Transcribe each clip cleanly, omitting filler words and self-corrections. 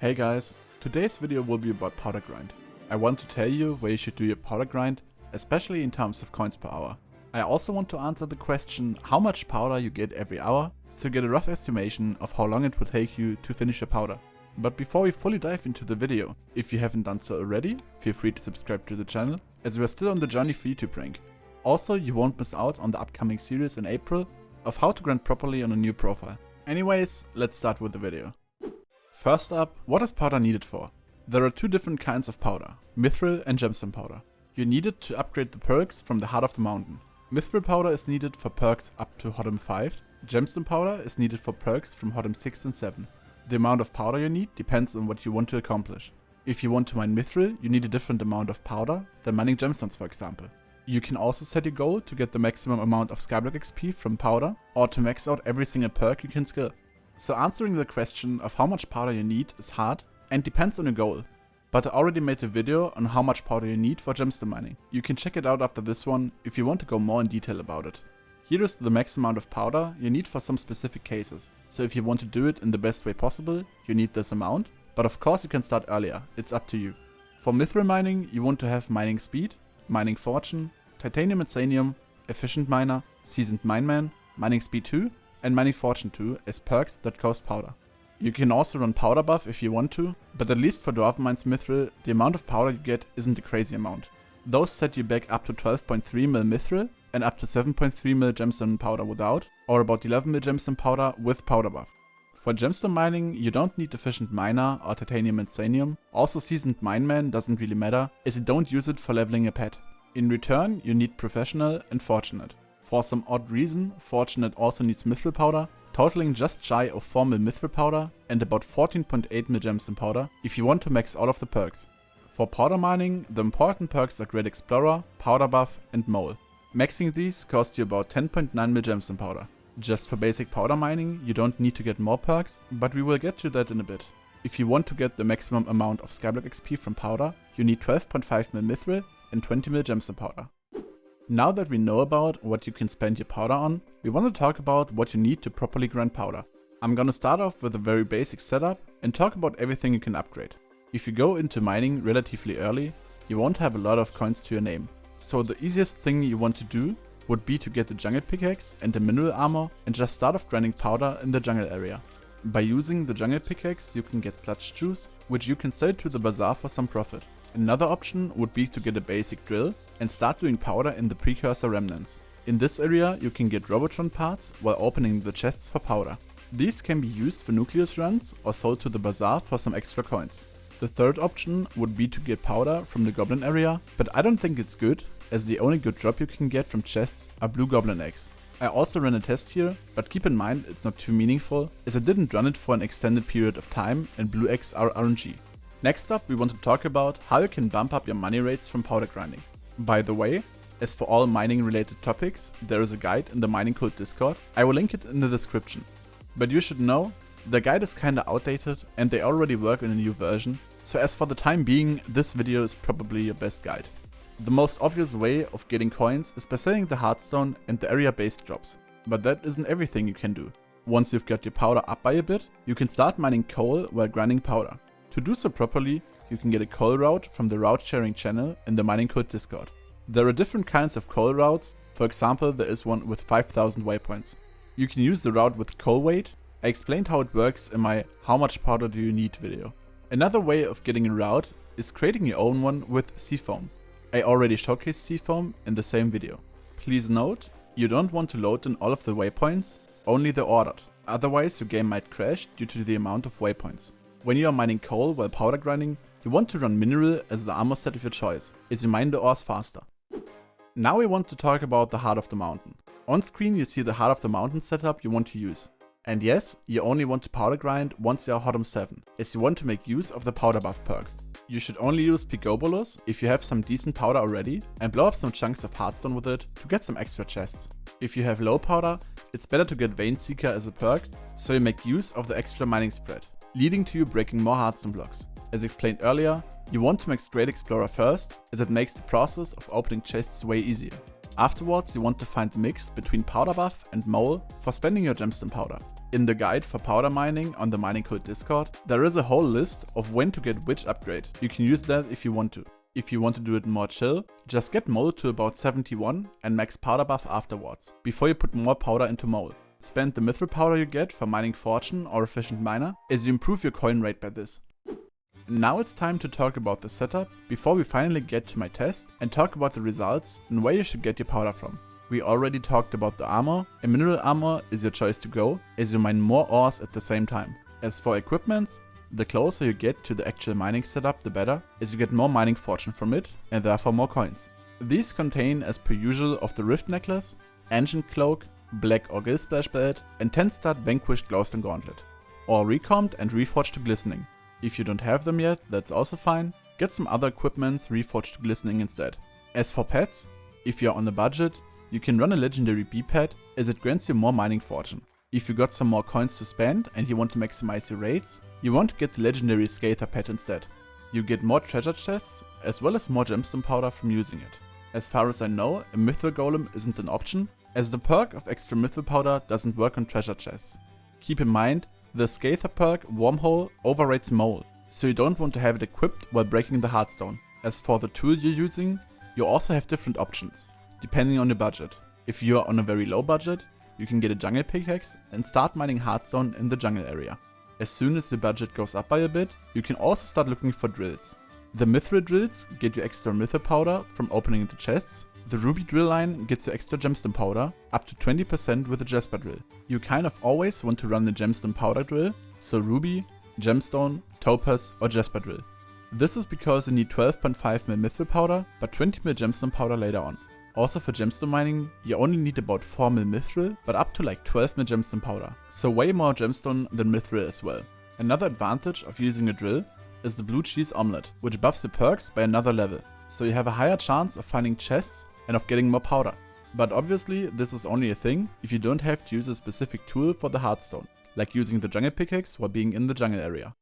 Hey guys, today's video will be about powder grind. I want to tell you where you should do your powder grind, especially in terms of coins per hour. I also want to answer the question how much powder you get every hour, so you get a rough estimation of how long it will take you to finish your powder. But before we fully dive into the video, if you haven't done so already, feel free to subscribe to the channel, as we are still on the journey for YouTube rank. Also, you won't miss out on the upcoming series in April of how to grind properly on a new profile. Anyways, let's start with the video. First up, what is powder needed for? There are two different kinds of powder, mithril and gemstone powder. You need it to upgrade the perks from the heart of the mountain. Mithril powder is needed for perks up to HOTM 5, gemstone powder is needed for perks from HOTM 6 and 7. The amount of powder you need depends on what you want to accomplish. If you want to mine mithril, you need a different amount of powder than mining gemstones, for example. You can also set your goal to get the maximum amount of Skyblock XP from powder, or to max out every single perk you can skill. So answering the question of how much powder you need is hard and depends on your goal. But I already made a video on how much powder you need for gemstone mining. You can check it out after this one if you want to go more in detail about it. Here is the max amount of powder you need for some specific cases. So if you want to do it in the best way possible, you need this amount. But of course you can start earlier, it's up to you. For mithril mining, you want to have mining speed, mining fortune, titanium and sanium, efficient miner, seasoned mineman, mining speed 2, and mining fortune 2 as perks that cost powder. You can also run powder buff if you want to, but at least for dwarf mines mithril, the amount of powder you get isn't a crazy amount. Those set you back up to 12.3 mil mithril and up to 7.3 mil gemstone powder without, or about 11 mil gemstone powder with powder buff. For gemstone mining, you don't need efficient miner or titanium and sanium. Also seasoned mineman doesn't really matter, as you don't use it for leveling a pet. In return, you need professional and fortunate. For some odd reason, fortunate also needs mithril powder, totaling just shy of 4 mil mithril powder and about 14.8 mil gemstone powder if you want to max all of the perks. For powder mining, the important perks are Great Explorer, Powder Buff and Mole. Maxing these costs you about 10.9 mil gemstone powder. Just for basic powder mining, you don't need to get more perks, but we will get to that in a bit. If you want to get the maximum amount of Skyblock XP from powder, you need 12.5 mil mithril and 20 mil gemstone powder. Now that we know about what you can spend your powder on, we want to talk about what you need to properly grind powder. I'm gonna start off with a very basic setup and talk about everything you can upgrade. If you go into mining relatively early, you won't have a lot of coins to your name. So the easiest thing you want to do would be to get the jungle pickaxe and the mineral armor and just start off grinding powder in the jungle area. By using the jungle pickaxe you can get sludge juice, which you can sell to the bazaar for some profit. Another option would be to get a basic drill and start doing powder in the precursor remnants. In this area you can get Robotron parts while opening the chests for powder. These can be used for nucleus runs or sold to the bazaar for some extra coins. The third option would be to get powder from the goblin area, but I don't think it's good, as the only good drop you can get from chests are blue goblin eggs. I also ran a test here, but keep in mind it's not too meaningful, as I didn't run it for an extended period of time and blue eggs are RNG. Next up we want to talk about how you can bump up your money rates from powder grinding. By the way, as for all mining related topics, there is a guide in the Mining Cult Discord. I will link it in the description. But you should know, the guide is kinda outdated and they already work in a new version, so as for the time being, this video is probably your best guide. The most obvious way of getting coins is by selling the hardstone and the area based drops, but that isn't everything you can do. Once you've got your powder up by a bit, you can start mining coal while grinding powder. To do so properly, you can get a coal route from the route sharing channel in the Mining Cult Discord. There are different kinds of coal routes, for example there is one with 5000 waypoints. You can use the route with coal weight. I explained how it works in my How much powder do you need video. Another way of getting a route is creating your own one with Seafoam. I already showcased Seafoam in the same video. Please note, you don't want to load in all of the waypoints, only the ordered. Otherwise your game might crash due to the amount of waypoints. When you are mining coal while powder grinding, you want to run mineral as the armor set of your choice, as you mine the ores faster. Now we want to talk about the heart of the mountain. On screen you see the heart of the mountain setup you want to use. And yes, you only want to powder grind once you are HOTM 7, as you want to make use of the powder buff perk. You should only use Pigobolus if you have some decent powder already and blow up some chunks of hardstone with it to get some extra chests. If you have low powder, it's better to get Vein Seeker as a perk, so you make use of the extra mining spread, leading to you breaking more hardstone blocks. As explained earlier, you want to max Great Explorer first, as it makes the process of opening chests way easier. Afterwards you want to find the mix between Powder Buff and Mole for spending your gemstone powder. In the guide for powder mining on the Mining Code Discord, there is a whole list of when to get which upgrade. You can use that if you want to. If you want to do it more chill, just get mole to about 71 and max powder buff afterwards, before you put more powder into mole. Spend the mithril powder you get for mining fortune or efficient miner, as you improve your coin rate by this. Now it's time to talk about the setup, before we finally get to my test and talk about the results and where you should get your powder from. We already talked about the armor, and mineral armor is your choice to go, as you mine more ores at the same time. As for equipments, the closer you get to the actual mining setup the better, as you get more mining fortune from it, and therefore more coins. These contain as per usual of the Rift Necklace, Ancient Cloak, Black or Gill Splash Belt, and 10-star Vanquished Glowstone Gauntlet. All recomped and reforged to glistening. If you don't have them yet, that's also fine, get some other equipments reforged to glistening instead. As for pets, if you're on a budget, you can run a legendary bee pet, as it grants you more mining fortune. If you got some more coins to spend and you want to maximize your raids, you want to get the legendary Scather pet instead. You get more treasure chests, as well as more gemstone powder from using it. As far as I know, a mithril golem isn't an option, as the perk of extra mithril powder doesn't work on treasure chests. Keep in mind, the Scather perk Wormhole overrides mole, so you don't want to have it equipped while breaking the Heartstone. As for the tool you're using, you also have different options, depending on your budget. If you are on a very low budget, you can get a jungle pickaxe and start mining Heartstone in the jungle area. As soon as your budget goes up by a bit, you can also start looking for drills. The mithril drills get you extra mithril powder from opening the chests. The ruby drill line gets you extra gemstone powder, up to 20% with the jasper drill. You kind of always want to run the gemstone powder drill, so ruby, gemstone, topaz or jasper drill. This is because you need 12.5 mil mithril powder, but 20 mil gemstone powder later on. Also for gemstone mining, you only need about 4 mil mithril, but up to like 12 mil gemstone powder. So way more gemstone than mithril as well. Another advantage of using a drill is the blue cheese omelette, which buffs the perks by another level. So you have a higher chance of finding chests and of getting more powder. But obviously this is only a thing if you don't have to use a specific tool for the Heartstone, like using the jungle pickaxe while being in the jungle area.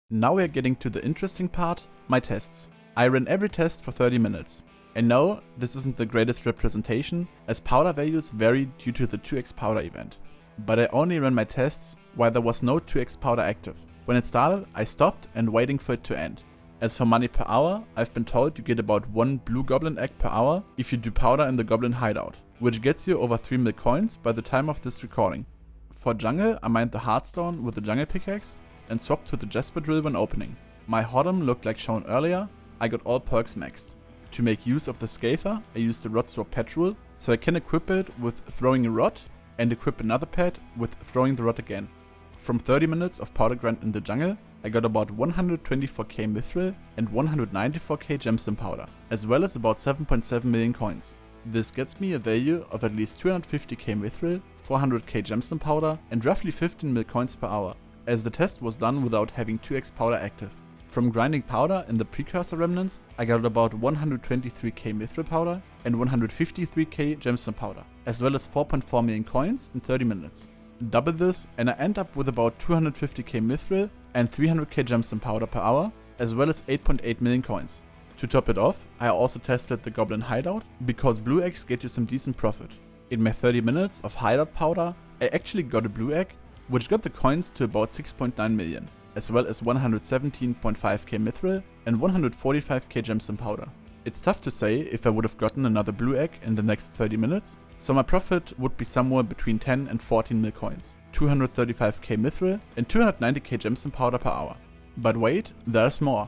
Now we are getting to the interesting part, my tests. I ran every test for 30 minutes. And no, this isn't the greatest representation, as powder values vary due to the 2x powder event. But I only ran my tests while there was no 2x powder active. When it started, I stopped and waiting for it to end. As for money per hour, I've been told you get about 1 blue goblin egg per hour if you do powder in the goblin hideout, which gets you over 3 mil coins by the time of this recording. For jungle, I mined the Heartstone with the jungle pickaxe and swapped to the jasper drill when opening. My hodom looked like shown earlier, I got all perks maxed. To make use of the Scather, I used the rod swap pet rule, so I can equip it with throwing a rod and equip another pet with throwing the rod again. From 30 minutes of powder grind in the jungle, I got about 124k mithril and 194k gemstone powder, as well as about 7.7 million coins. This gets me a value of at least 250k mithril, 400k gemstone powder and roughly 15 mil coins per hour, as the test was done without having 2x powder active. From grinding powder in the precursor remnants, I got about 123k mithril powder and 153k gemstone powder, as well as 4.4 million coins in 30 minutes. Double this and I end up with about 250k mithril and 300k gemstone powder per hour, as well as 8.8 million coins. To top it off, I also tested the goblin hideout, because blue eggs get you some decent profit. In my 30 minutes of hideout powder, I actually got a blue egg, which got the coins to about 6.9 million. As well as 117.5k mithril and 145k gemstone powder. It's tough to say if I would have gotten another blue egg in the next 30 minutes, so my profit would be somewhere between 10 and 14 mil coins, 235k mithril and 290k gemstone powder per hour. But wait, there's more.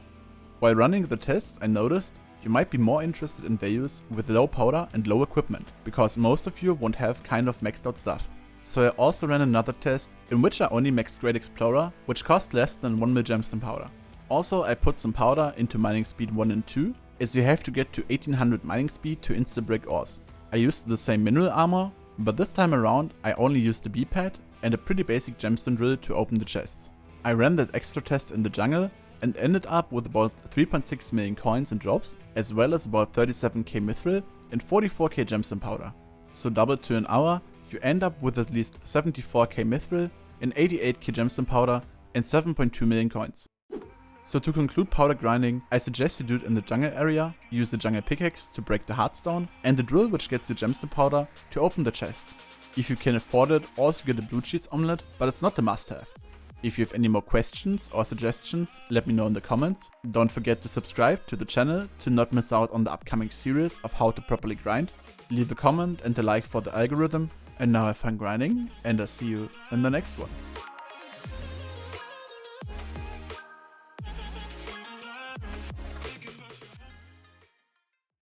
While running the tests, I noticed you might be more interested in values with low powder and low equipment, because most of you won't have kind of maxed out stuff. So I also ran another test in which I only maxed Great Explorer, which cost less than 1 mil gemstone powder. Also I put some powder into mining speed 1 and 2, as you have to get to 1800 mining speed to insta-break ores. I used the same mineral armor, but this time around I only used the bee pad and a pretty basic gemstone drill to open the chests. I ran that extra test in the jungle and ended up with about 3.6 million coins in drops, as well as about 37k mithril and 44k gemstone powder. So doubled to an hour, you end up with at least 74k mithril and 88k gemstone powder and 7.2 million coins. So to conclude powder grinding, I suggest you do it in the jungle area, use the jungle pickaxe to break the Heartstone, and the drill which gets you gemstone powder to open the chests. If you can afford it, also get a blue cheese omelette, but it's not a must-have. If you have any more questions or suggestions, let me know in the comments. Don't forget to subscribe to the channel to not miss out on the upcoming series of how to properly grind. Leave a comment and a like for the algorithm. And now have fun grinding, and I'll see you in the next one.